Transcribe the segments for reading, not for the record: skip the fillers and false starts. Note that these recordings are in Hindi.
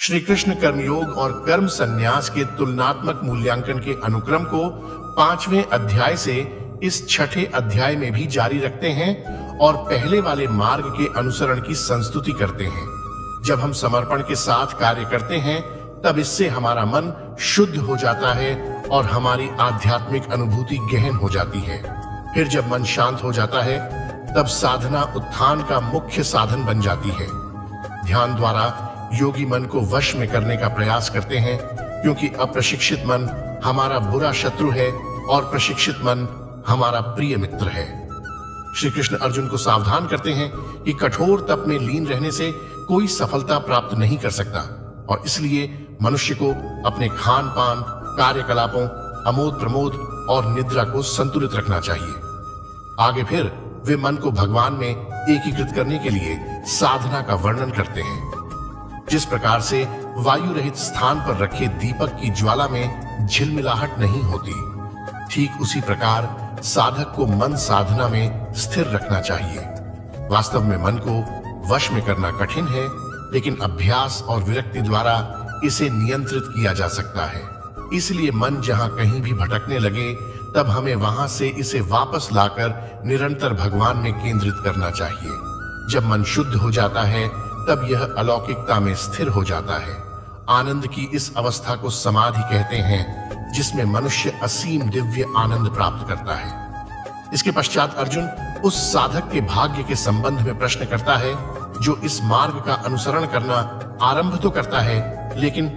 श्री कृष्ण कर्मयोग और कर्म संन्यास के तुलनात्मक मूल्यांकन के अनुक्रम को 5वें अध्याय से इस छठे अध्याय में भी जारी रखते हैं और पहले वाले मार्ग के अनुसरण की संस्तुति करते हैं। जब हम समर्पण के साथ कार्य करते हैं तब इससे हमारा मन शुद्ध हो जाता है और हमारी आध्यात्मिक अनुभूति गहन हो जाती है। फिर जब मन शांत हो जाता है तब साधना उत्थान का मुख्य साधन बन जाती है। ध्यान द्वारा योगी मन को वश में करने का प्रयास करते हैं, क्योंकि अप्रशिक्षित मन हमारा बुरा शत्रु है और प्रशिक्षित मन हमारा प्रिय मित्र है। श्री कृष्ण अर्जुन को सावधान करते हैं कि कठोर तप में लीन रहने से कोई सफलता प्राप्त नहीं कर सकता और इसलिए मनुष्य को अपने खान पान, कार्यकलापों, अमोद प्रमोद और निद्रा को संतुलित रखना चाहिए। आगे फिर वे मन को भगवान में एकीकृत करने के लिए साधना का वर्णन करते हैं। जिस प्रकार से वायु रहित स्थान पर रखे दीपक की ज्वाला में झिलमिलाहट नहीं होती, ठीक उसी प्रकार साधक को मन साधना में स्थिर रखना चाहिए। वास्तव में मन को वश में करना कठिन है, लेकिन अभ्यास और विरक्ति द्वारा इसे नियंत्रित किया जा सकता है। इसलिए मन जहां कहीं भी भटकने लगे तब हमें वहां से इसे वापस लाकर निरंतर भगवान में केंद्रित करना चाहिए। जब मन शुद्ध हो जाता है तब यह अलौकिकता में स्थिर हो जाता है। आनंद की इस अवस्था को समाधि कहते हैं, जिसमें मनुष्य असीम दिव्य आनंद प्राप्त करता है। इसके पश्चात अर्जुन उस साधक के भाग्य के संबंध में प्रश्न करता है जो इस मार्ग का अनुसरण करना आरंभ तो करता है, लेकिन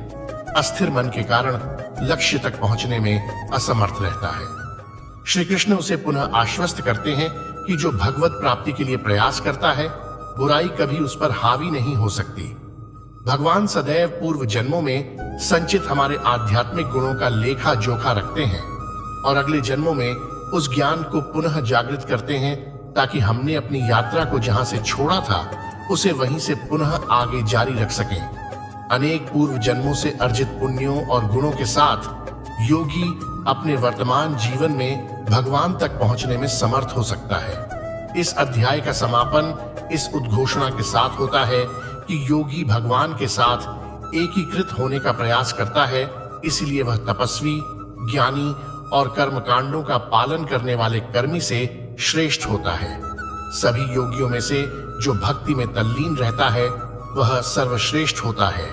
अस्थिर मन के कारण लक्ष्य तक पहुंचने में असमर्थ रहता है। श्री कृष्ण उसे पुनः आश्वस्त करते हैं कि जो भगवत प्राप्ति के लिए प्रयास करता है, बुराई कभी उस पर हावी नहीं हो सकती। भगवान सदैव पूर्व जन्मों में संचित हमारे आध्यात्मिक गुणों का लेखा जोखा रखते हैं और अगले जन्मों में उस ज्ञान को पुनः जागृत करते हैं, ताकि हमने अपनी यात्रा को जहां से छोड़ा था उसे वहीं से पुनः आगे जारी रख सकें। अनेक पूर्व जन्मों से अर्जित पुण्यों और गुणों के साथ योगी अपने वर्तमान जीवन में भगवान तक पहुंचने में समर्थ हो सकता है। इस अध्याय का समापन इस उद्घोषणा के साथ होता है कि योगी भगवान के साथ एकीकृत होने का प्रयास करता है, इसलिए वह तपस्वी, ज्ञानी और कर्मकांडों का पालन करने वाले कर्मी से श्रेष्ठ होता है। सभी योगियों में से जो भक्ति में तल्लीन रहता है वह सर्वश्रेष्ठ होता है।